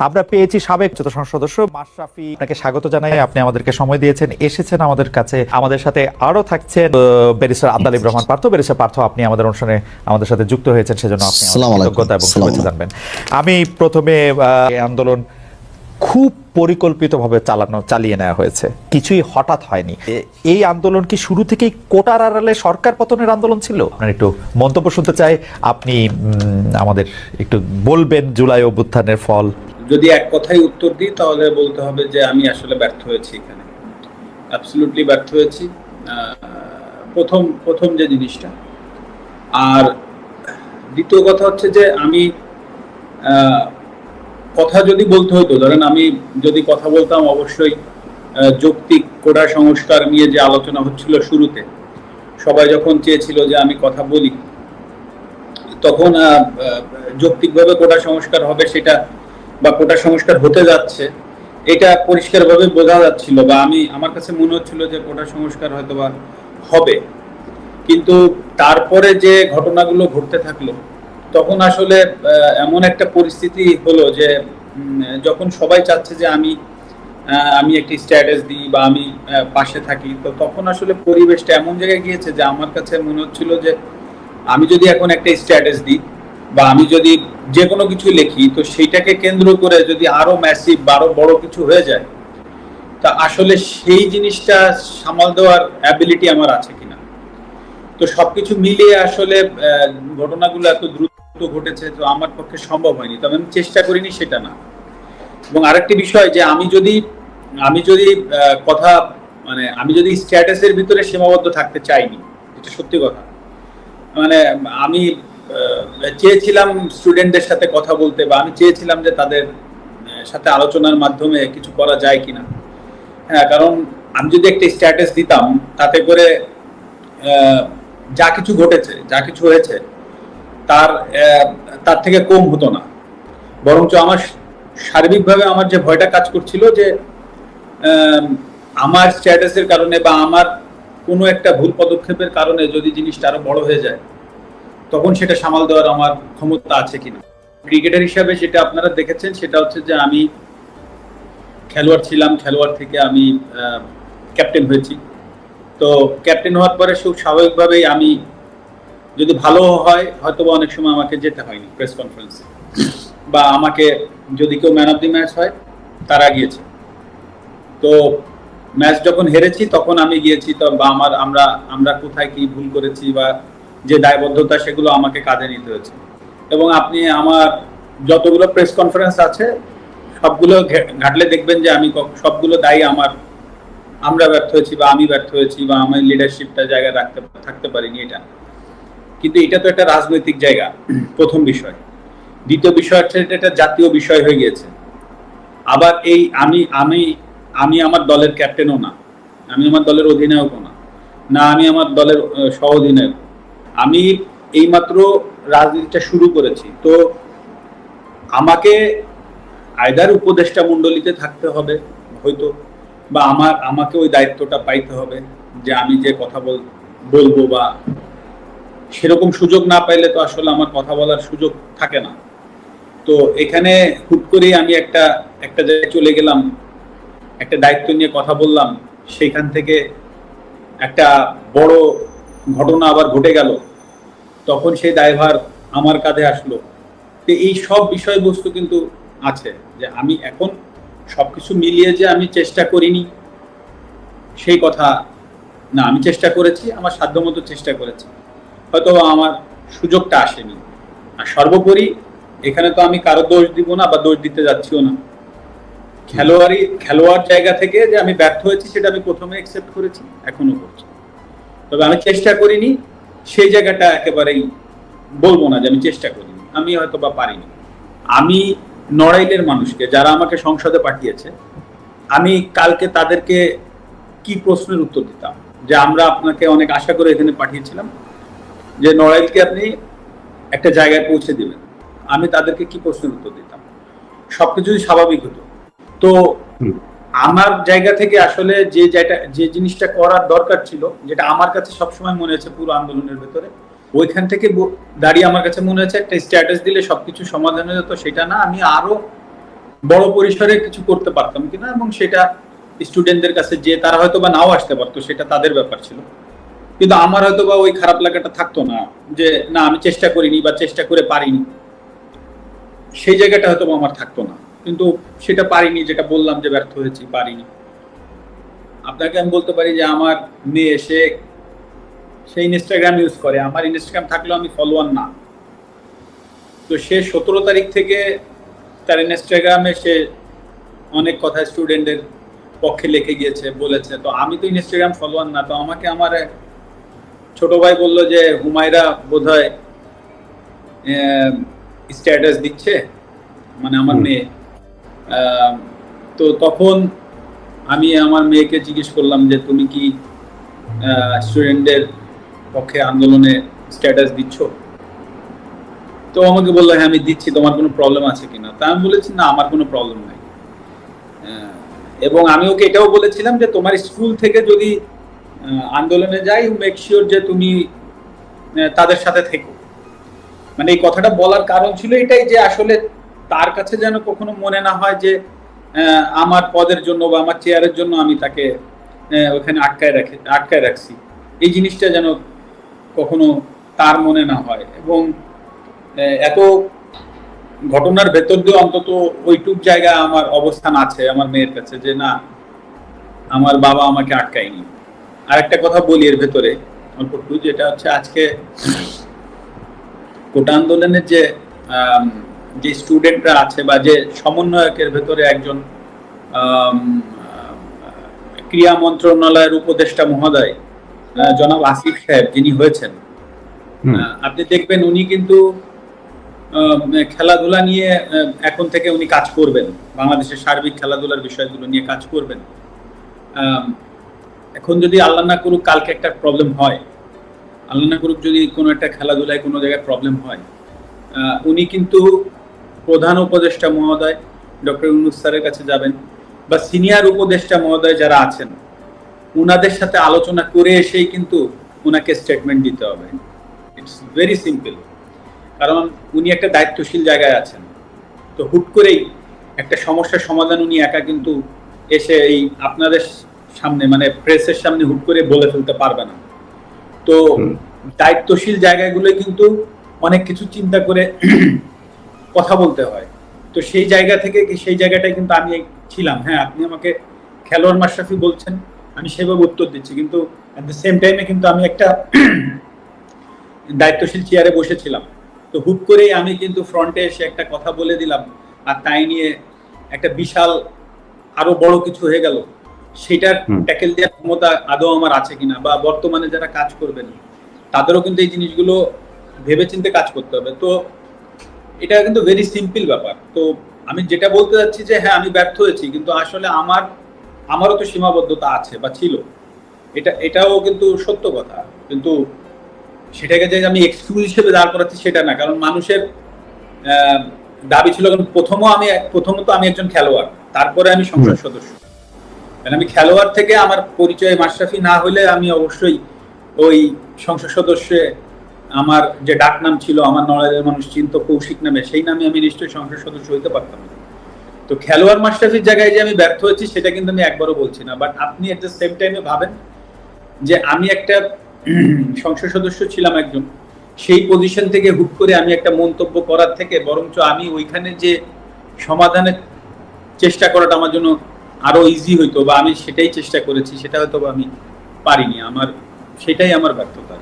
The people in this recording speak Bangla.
আমরা পেয়েছি সাবেক যত সংসদ সদস্য মাশরাফি, আপনাকে স্বাগত জানাই। আপনি আমাদেরকে সময় দিয়েছেন, এসেছেন আমাদের কাছে। আমাদের সাথে আরো থাকছেন ব্যারিস্টার আব্দুল রহমান পার্থ। ব্যারিস্টার পার্থ, আপনি আমাদের অনুষ্ঠানে আমাদের সাথে যুক্ত হয়েছেন, সেজন্য আপনি কৃতজ্ঞতা এবং শুভেচ্ছা জানবেন। আমি প্রথমে এই আন্দোলন খুব পরিকল্পিতভাবে চালিয়ে নেওয়া হয়েছে, কিছুই হঠাৎ হয়নি। এই আন্দোলন কি শুরু থেকেই কোটার আড়ালে সরকার পতনের আন্দোলন ছিল? আপনার একটু মন্তব্য শুনতে চাই। আপনি আমাদের একটু বলবেন জুলাই অভ্যুত্থানের ফল। যদি এক কথাই উত্তর দিই তাহলে বলতে হবে যে আমি আসলে ব্যর্থ হয়েছি, এখানে অ্যাবসলিউটলি ব্যর্থ হয়েছি। প্রথম যে জিনিসটা, আর দ্বিতীয় কথা হচ্ছে যে আমি কথা যদি বলতে হতো, ধরেন আমি যদি কথা বলতাম, অবশ্যই যৌক্তিক কোটা সংস্কার নিয়ে যে আলোচনা হচ্ছিল শুরুতে, সবাই যখন চেয়েছিল যে আমি কথা বলি, তখন যৌক্তিকভাবে কোটা সংস্কার হবে সেটা, বা কোটা সংস্কার হতে যাচ্ছে এটা পরিষ্কারভাবে বোঝা যাচ্ছিল, বা আমার কাছে মনে হচ্ছিল যে কোটা সংস্কার হয়তো বা হবে। কিন্তু তারপরে যে ঘটনাগুলো ঘটতে থাকলো, তখন আসলে এমন একটা পরিস্থিতি হলো যে যখন সবাই চাচ্ছে যে আমি একটি স্ট্যাটাস দিই বা আমি পাশে থাকি, তো তখন আসলে পরিবেশটা এমন জায়গায় গিয়েছে যে আমার কাছে মনে হচ্ছিল যে আমি যদি এখন একটা স্ট্যাটাস দিই বা আমি যদি যে কোনো কিছু লিখি, তো সেইটাকে কেন্দ্র করে যদি আরো ম্যাসিভ বা আরো বড় কিছু হয়ে যায়, তা আসলে সেই জিনিসটা সামাল দেওয়ার অ্যাবিলিটি আমার আছে কিনা। তো সবকিছু মিলিয়ে আসলে ঘটনাগুলো এত দ্রুত ঘটেছে, তো আমার পক্ষে সম্ভব হয়নি, তবে আমি চেষ্টা করিনি সেটা না। এবং আরেকটি বিষয় যে আমি যদি কথা মানে আমি যদি স্ট্যাটাসের ভিতরে সীমাবদ্ধ থাকতে চাইনি, এটা সত্যি কথা। মানে আমি চেয়েছিলাম স্টুডেন্টদের সাথে কথা বলতে, বা আমি চেয়েছিলাম যে তাদের সাথে আলোচনার মাধ্যমে কিছু করা যায় কিনা। হ্যাঁ, কারণ আমি যদি একটা স্ট্যাটাস দিতাম, তাতে করে যা কিছু ঘটেছে, যা কিছু হয়েছে, তার থেকে কম হতো না। বরঞ্চ আমার সার্বিকভাবে আমার যে ভয়টা কাজ করছিল যে আমার স্ট্যাটাসের কারণে বা আমার কোনো একটা ভুল পদক্ষেপের কারণে যদি জিনিসটা আরো বড় হয়ে যায়, তখন সেটা সামাল দেওয়ার আমার ক্ষমতা আছে কিনা। ক্রিকেটার হিসাবে যেটা আপনারা দেখেছেন সেটা হচ্ছে যে আমি খেলোয়াড় ছিলাম, খেলোয়াড় থেকে আমি ক্যাপ্টেন হয়েছি। তো ক্যাপ্টেন হওয়ার পরে খুব স্বাভাবিকভাবেই আমি যদি ভালো হয়, হয়তো অনেক সময় আমাকে যেতে হয়নি প্রেস কনফারেন্সে, বা আমাকে যদি কেউ ম্যান অফ দি ম্যাচ হয়, তারা গিয়েছে। তো ম্যাচ যখন হেরেছি তখন আমি গিয়েছি, তো বা আমরা কোথায় কি ভুল করেছি বা যে দায়বদ্ধতা, সেগুলো আমাকে কাঁধে নিতে হয়েছে। এবং আপনি আমার যতগুলো প্রেস কনফারেন্স আছে সবগুলো ঘাটলে দেখবেন যে আমি সবগুলো দায়ী আমরা ব্যর্থ হয়েছি, বা আমি ব্যর্থ হয়েছি, বা আমার লিডারশিপটা জায়গায় থাকতে পারিনি, এটা। কিন্তু এটা তো একটা রাজনৈতিক জায়গা, প্রথম বিষয়। দ্বিতীয় বিষয় হচ্ছে এটা জাতীয় বিষয় হয়ে গিয়েছে। আবার এই আমি আমার দলের ক্যাপ্টেনও না, আমি আমার দলের অধিনায়কও না, আমি আমার দলের সহ অধিনায়ক। আমি এইমাত্র রাজনীতিটা শুরু করেছি। তো আমাকে আইদার উপদেষ্টা মণ্ডলীতে থাকতে হবে হয়তো, বা আমাকে ওই দায়িত্বটা পাইতে হবে যে আমি যে কথা বলবো, বা সেরকম সুযোগ না পাইলে তো আসলে আমার কথা বলার সুযোগ থাকে না। তো এখানে হুট করেই আমি একটা জায়গায় চলে গেলাম, একটা দায়িত্ব নিয়ে কথা বললাম, সেইখান থেকে একটা বড় ঘটনা আবার ঘটে গেল, তখন সেই দায়ভার আমার কাঁধে আসলো। তো এই সব বিষয়বস্তু কিন্তু আছে, যে আমি এখন সবকিছু মিলিয়ে যে আমি চেষ্টা করিনি সেই কথা না, আমি চেষ্টা করেছি, আমার সাধ্যমতো চেষ্টা করেছি, হয়তো আমার সুযোগটা আসেনি। আর সর্বোপরি এখানে তো আমি কারো দোষ দিব না বা দোষ দিতে যাচ্ছিও না। খেলোয়াড় জায়গা থেকে যে আমি ব্যর্থ হয়েছি সেটা আমি প্রথমে অ্যাকসেপ্ট করেছি, এখনো করছি। তবে আমি চেষ্টা করিনি, সেই জায়গাটা একেবারেই বলবো না যে আমি চেষ্টা করিনি, আমি হয়তো বা পারিনি। আমি নড়াইলের মানুষকে, যারা আমাকে সংসদে পাঠিয়েছে, আমি কালকে তাদেরকে কি প্রশ্নের উত্তর দিতাম যে আমরা আপনাকে অনেক আশা করে এখানে পাঠিয়েছিলাম যে নড়াইলকে আপনি একটা জায়গায় পৌঁছে দিবেন, আমি তাদেরকে কি প্রশ্নের উত্তর দিতাম? সবকিছু স্বাভাবিক হতো। তো আমার জায়গা থেকে আসলে যে জিনিসটা করার দরকার ছিল, যেটা আমার কাছে সবসময় মনে হয়েছে পুরো আন্দোলনের ভেতরে, ওইখান থেকে দাঁড়িয়ে আমার কাছে মনে হয়েছে একটা স্ট্যাটাস দিলে সবকিছু সমাধান হয়ে যেত, সেটা না, আমি আরো বড় পরিসরে কিছু করতে পারতাম কিনা, এবং সেটা স্টুডেন্টদের কাছে যে তারা হয়তো বা নাও আসতে পারতো, সেটা তাদের ব্যাপার ছিল। কিন্তু আমার হয়তো বা ওই খারাপ লাগাটা থাকতো না যে না আমি চেষ্টা করিনি বা চেষ্টা করে পারিনি, সেই জায়গাটা হয়তো আমার থাকতো না। কিন্তু সেটা পারিনি, যেটা বললাম যে ব্যর্থ হয়েছি, পারিনি। আপনাকে আমি বলতে পারি যে আমার মেয়ে সে ইনস্টাগ্রাম ইউজ করে, আমার ইনস্টাগ্রাম থাকলেও আমি ফলোয়ার না। তো সে 17 তারিখ থেকে তার ইনস্টাগ্রামে সে অনেক কথা স্টুডেন্টদের পক্ষে লিখে গিয়েছে, বলেছে। তো আমি তো ইনস্টাগ্রাম ফলোয়ার না, তো আমাকে আমার এক ছোট ভাই বললো যে হুমায়রা বোধহয় স্ট্যাটাস দিচ্ছে, মানে আমার মেয়ে। তো তখন আমি আমার মেয়েকে জিজ্ঞেস করলাম যে তুমি কি স্টুডেন্টদের পক্ষে আন্দোলনে স্ট্যাটাস দিচ্ছ? তো আমাকে বললো হ্যাঁ আমি দিচ্ছি, তোমার কোনো প্রবলেম আছে কিনা? তা আমি বলেছি না, আমার কোনো প্রবলেম নাই। এবং আমি ওকে এটাও বলেছিলাম যে তোমার স্কুল থেকে যদি আন্দোলনে যাই, মেক শিওর যে তুমি তাদের সাথে থেকো। মানে এই কথাটা বলার কারণ ছিল এটাই যে আসলে তার কাছে যেন কখনো মনে না হয় যে আমার পদের জন্য বা আমার চেয়ারের জন্য আমি তাকে ওখানে আটকায় রাখছি। এই জিনিসটা যেন কখনো তার মনে না হয়। এবং এত ঘটনার ভেতর দিয়ে অন্তত ওইটুক জায়গায় আমার অবস্থান আছে আমার মেয়ের কাছে যে না, আমার বাবা আমাকে আটকায়নি। আর একটা কথা বলি এর ভেতরে অল্প একটু, যেটা হচ্ছে আজকে কোটা আন্দোলনের যে স্টুডেন্টরা আছে বা যে সমন্বয়কের ভেতরে একজন ক্রীড়া মন্ত্রণালয়ের উপদেষ্টা মহোদয় জনাব আসিফ সাহেব যিনি হয়েছেন, আপনি দেখবেন উনি কিন্তু খেলাধুলা নিয়ে এখন থেকে উনি কাজ করবেন, বাংলাদেশের সার্বিক খেলাধুলার বিষয়গুলো নিয়ে কাজ করবেন। এখন যদি আল্লাহ না করুক কালকে একটা প্রবলেম হয়, আল্লাহ না করুক যদি কোনো একটা খেলাধুলায় কোনো জায়গায় প্রবলেম হয়, উনি কিন্তু প্রধান উপদেষ্টা মহোদয় ডক্টর ইউনূস স্যারের কাছে যাবেন, বা সিনিয়র উপদেষ্টা মহোদয় যারা আছেন উনাদের সাথে আলোচনা করে এসেই কিন্তু উনাকে স্টেটমেন্ট দিতে হবে। It's very simple. কারণ উনি একটা দায়িত্বশীল জায়গায় আছেন। তো হুট করেই একটা সমস্যার সমাধান উনি একা কিন্তু এসে এই আপনাদের সামনে মানে প্রেসের সামনে হুট করে বলে ফেলতে পারবে না। তো দায়িত্বশীল জায়গাগুলো কিন্তু অনেক কিছু চিন্তা করে কথা বলতে হয়। তো সেই জায়গা থেকে সেই জায়গাটাই কিন্তু আমি ছিলাম। হ্যাঁ, আপনি আমাকে খেলোয়াড় মাশরাফি বলছেন, আমি সেভাবে উত্তর দিচ্ছি, কিন্তু এট দ্য সেম টাইমে কিন্তু আমি একটা দায়িত্বশীল চেয়ারে বসেছিলাম। তো হুট করেই আমি কিন্তু ফ্রন্টে এসে একটা কথা বলে দিলাম, আর তাই নিয়ে একটা বিশাল আরো বড় কিছু হয়ে গেল। সেটার ট্যাকেল দেওয়ার ক্ষমতা আদৌ আমার আছে কিনা, বা বর্তমানে যারা কাজ করবেন তাদেরও কিন্তু এই জিনিসগুলো ভেবেচিন্তে কাজ করতে হবে। তো এটা কিন্তু ভেরি সিম্পল ব্যাপার। তো আমি যেটা বলতে চাচ্ছি যে হ্যাঁ আমি ব্যর্থ হয়েছি, কিন্তু আসলে আমারও তো সীমাবদ্ধতা আছে বা ছিল, এটাও কিন্তু সত্য কথা। কিন্তু সেটাকে যে আমি এক্সকিউজ হিসেবে দাঁড় করাচ্ছি সেটা না, কারণ মানুষের দাবি ছিল, কারণ প্রথমত আমি একজন খেলোয়াড়, তারপরে আমি সংসদ সদস্য। মানে আমি খেলোয়াড় থেকে আমার পরিচয় মাশরাফি না হলে আমি অবশ্যই ওই সংসদ সদস্যে আমার যে ডাক নাম ছিল, আমার নড়াইলের মানুষ চিন্ত কৌশিক নামে, সেই নামে আমি নিশ্চয়ই সংসদ সদস্য হইতে পারতাম না। তো খেলোয়াড় মাশরাফির জায়গায় যে আমি ব্যর্থ হয়েছি সেটা কিন্তু আমি একবারও বলছি না। বাট আপনি এট দ্য সেম টাইমে ভাবেন যে আমি একটা সংসদ সদস্য ছিলাম একজন, সেই পজিশন থেকে হুট করে আমি একটা মন্তব্য করার থেকে বরঞ্চ আমি ওইখানে যে সমাধানের চেষ্টা করাটা আমার জন্য আরো ইজি হইতো, বা আমি সেটাই চেষ্টা করেছি, সেটা হয়তো আমি পারিনি। সেটাই আমার ব্যর্থতা।